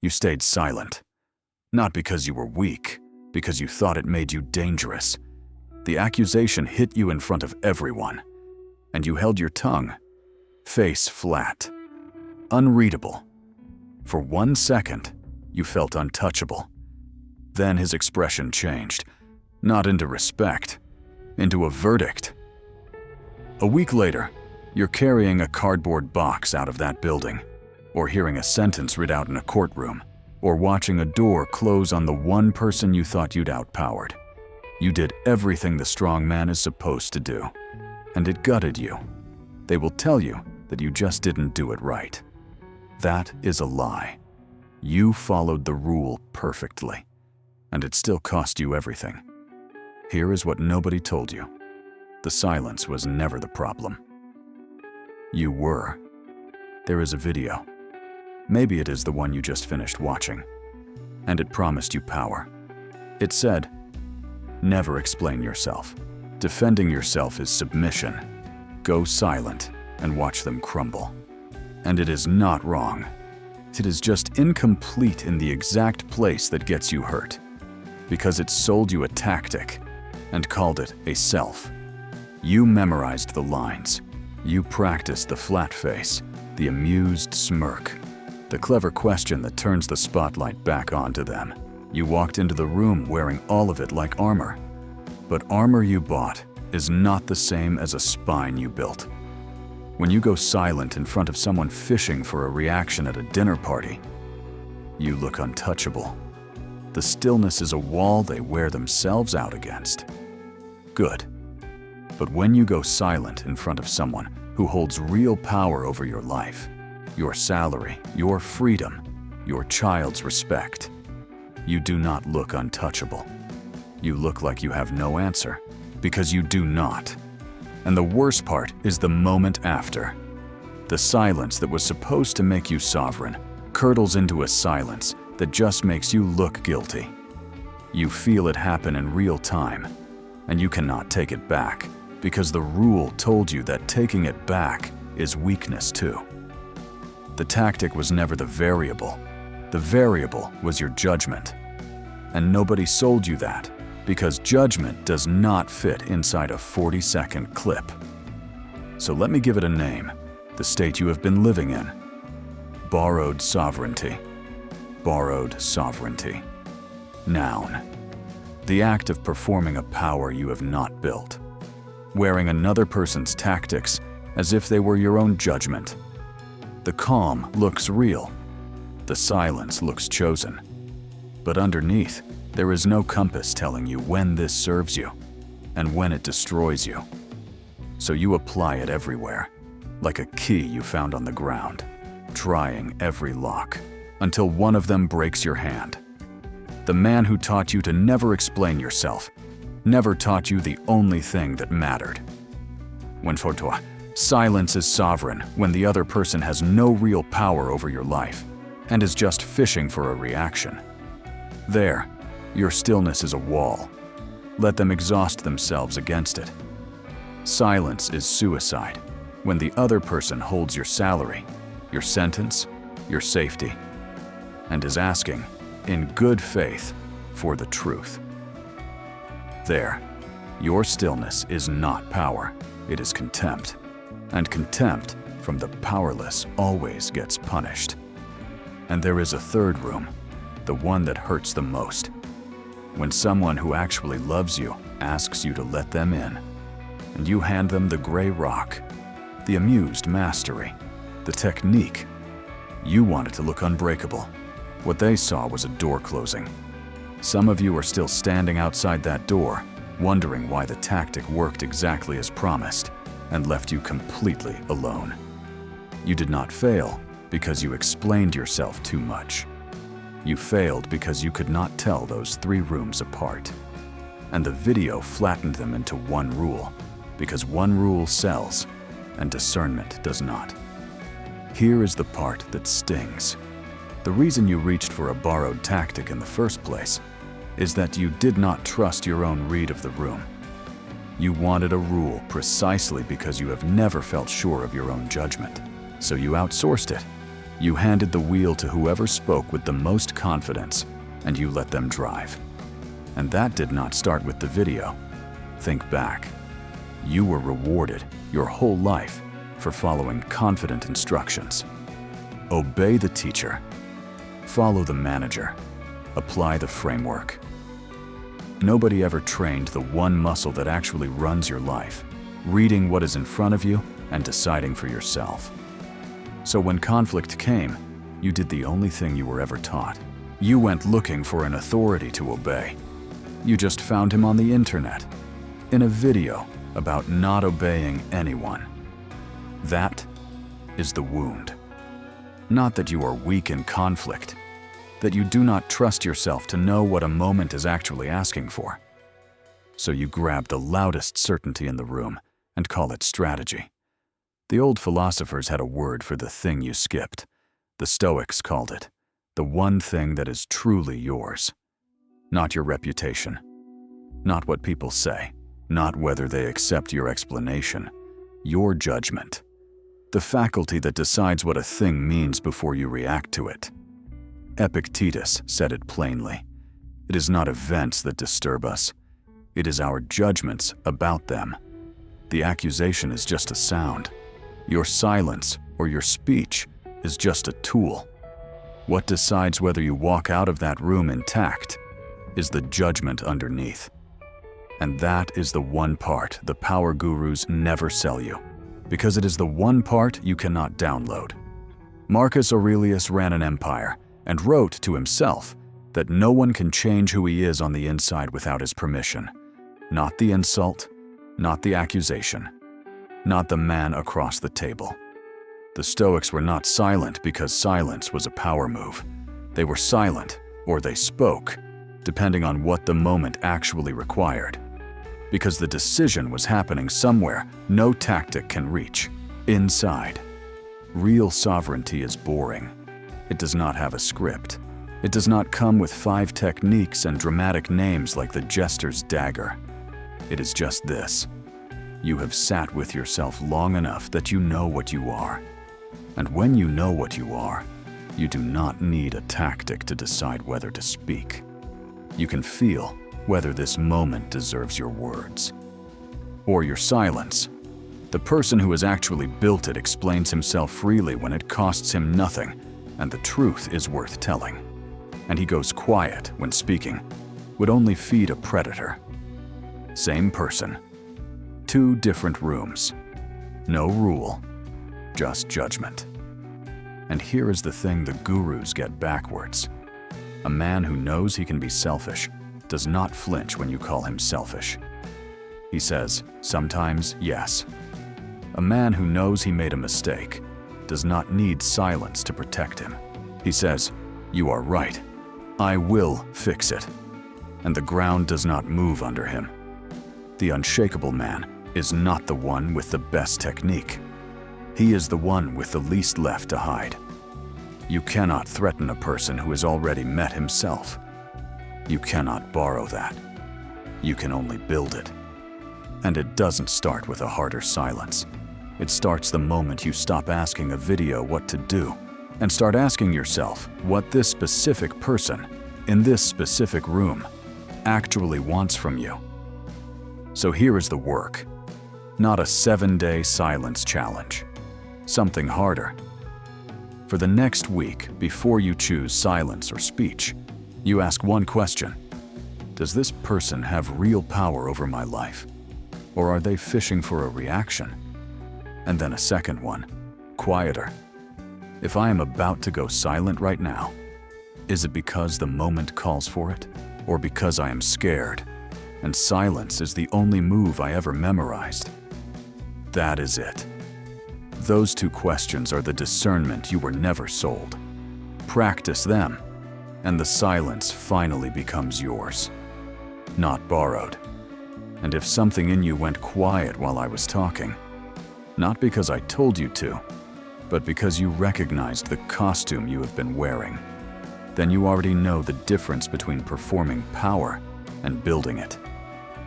You stayed silent. Not because you were weak, because you thought it made you dangerous. The accusation hit you in front of everyone, and you held your tongue, face flat, unreadable. For 1 second, you felt untouchable. Then his expression changed, not into respect, into a verdict. A week later, you're carrying a cardboard box out of that building, or hearing a sentence read out in a courtroom, or watching a door close on the one person you thought you'd outpowered. You did everything the strong man is supposed to do, and it gutted you. They will tell you that you just didn't do it right. That is a lie. You followed the rule perfectly, and it still cost you everything. Here is what nobody told you. The silence was never the problem. You were. There is a video. Maybe it is the one you just finished watching. And it promised you power. It said, never explain yourself. Defending yourself is submission. Go silent and watch them crumble. And it is not wrong. It is just incomplete in the exact place that gets you hurt. Because it sold you a tactic and called it a self. You memorized the lines. You practiced the flat face, the amused smirk, the clever question that turns the spotlight back onto them. You walked into the room wearing all of it like armor. But armor you bought is not the same as a spine you built. When you go silent in front of someone fishing for a reaction at a dinner party, you look untouchable. The stillness is a wall they wear themselves out against. Good. But when you go silent in front of someone who holds real power over your life, your salary, your freedom, your child's respect, you do not look untouchable. You look like you have no answer, because you do not. And the worst part is the moment after. The silence that was supposed to make you sovereign curdles into a silence that just makes you look guilty. You feel it happen in real time, and you cannot take it back, because the rule told you that taking it back is weakness too. The tactic was never the variable. The variable was your judgment. And nobody sold you that, because judgment does not fit inside a 40-second clip. So let me give it a name, the state you have been living in. Borrowed sovereignty. Borrowed sovereignty. Noun. The act of performing a power you have not built. Wearing another person's tactics as if they were your own judgment. The calm looks real. The silence looks chosen. But underneath, there is no compass telling you when this serves you and when it destroys you. So you apply it everywhere, like a key you found on the ground, trying every lock until one of them breaks your hand. The man who taught you to never explain yourself never taught you the only thing that mattered. When for toi, silence is sovereign when the other person has no real power over your life and is just fishing for a reaction. There, your stillness is a wall. Let them exhaust themselves against it. Silence is suicide when the other person holds your salary, your sentence, your safety, and is asking, in good faith, for the truth. There, your stillness is not power, it is contempt. And contempt from the powerless always gets punished. And there is a third room, the one that hurts the most. When someone who actually loves you asks you to let them in, and you hand them the gray rock, the amused mastery, the technique. You want it to look unbreakable. What they saw was a door closing. Some of you are still standing outside that door, wondering why the tactic worked exactly as promised and left you completely alone. You did not fail because you explained yourself too much. You failed because you could not tell those 3 rooms apart. And the video flattened them into one rule, because one rule sells and discernment does not. Here is the part that stings. The reason you reached for a borrowed tactic in the first place is that you did not trust your own read of the room. You wanted a rule precisely because you have never felt sure of your own judgment, so you outsourced it. You handed the wheel to whoever spoke with the most confidence, and you let them drive. And that did not start with the video. Think back. You were rewarded your whole life for following confident instructions. Obey the teacher. Follow the manager. Apply the framework. Nobody ever trained the one muscle that actually runs your life, reading what is in front of you and deciding for yourself. So when conflict came, you did the only thing you were ever taught. You went looking for an authority to obey. You just found him on the internet, in a video about not obeying anyone. That is the wound. Not that you are weak in conflict, that you do not trust yourself to know what a moment is actually asking for. So you grab the loudest certainty in the room and call it strategy. The old philosophers had a word for the thing you skipped. The Stoics called it the one thing that is truly yours. Not your reputation, not what people say, not whether they accept your explanation, your judgment. The faculty that decides what a thing means before you react to it. Epictetus said it plainly. It is not events that disturb us. It is our judgments about them. The accusation is just a sound. Your silence or your speech is just a tool. What decides whether you walk out of that room intact is the judgment underneath. And that is the one part the power gurus never sell you, because it is the one part you cannot download. Marcus Aurelius ran an empire and wrote to himself that no one can change who he is on the inside without his permission. Not the insult, not the accusation, not the man across the table. The Stoics were not silent because silence was a power move. They were silent, or they spoke, depending on what the moment actually required. Because the decision was happening somewhere no tactic can reach. Inside. Real sovereignty is boring. It does not have a script. It does not come with 5 techniques and dramatic names like the jester's dagger. It is just this. You have sat with yourself long enough that you know what you are. And when you know what you are, you do not need a tactic to decide whether to speak. You can feel whether this moment deserves your words. Or your silence. The person who has actually built it explains himself freely when it costs him nothing, and the truth is worth telling. And he goes quiet when speaking, would only feed a predator. Same person. 2 different rooms. No rule, just judgment. And here is the thing the gurus get backwards. A man who knows he can be selfish does not flinch when you call him selfish. He says, sometimes yes. A man who knows he made a mistake does not need silence to protect him. He says, you are right. I will fix it. And the ground does not move under him. The unshakable man is not the one with the best technique. He is the one with the least left to hide. You cannot threaten a person who has already met himself. You cannot borrow that. You can only build it. And it doesn't start with a harder silence. It starts the moment you stop asking a video what to do and start asking yourself what this specific person in this specific room actually wants from you. So here is the work. Not a 7-day silence challenge. Something harder. For the next week, before you choose silence or speech, you ask one question. Does this person have real power over my life? Or are they fishing for a reaction? And then a second one, quieter. If I am about to go silent right now, is it because the moment calls for it? Or because I am scared, and silence is the only move I ever memorized? That is it. Those 2 questions are the discernment you were never sold. Practice them, and the silence finally becomes yours, not borrowed. And if something in you went quiet while I was talking, not because I told you to, but because you recognized the costume you have been wearing, then you already know the difference between performing power and building it.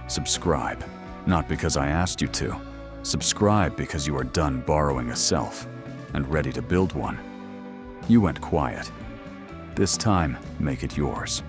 Subscribe, not because I asked you to. Subscribe because you are done borrowing a self and ready to build one. You went quiet. This time, make it yours.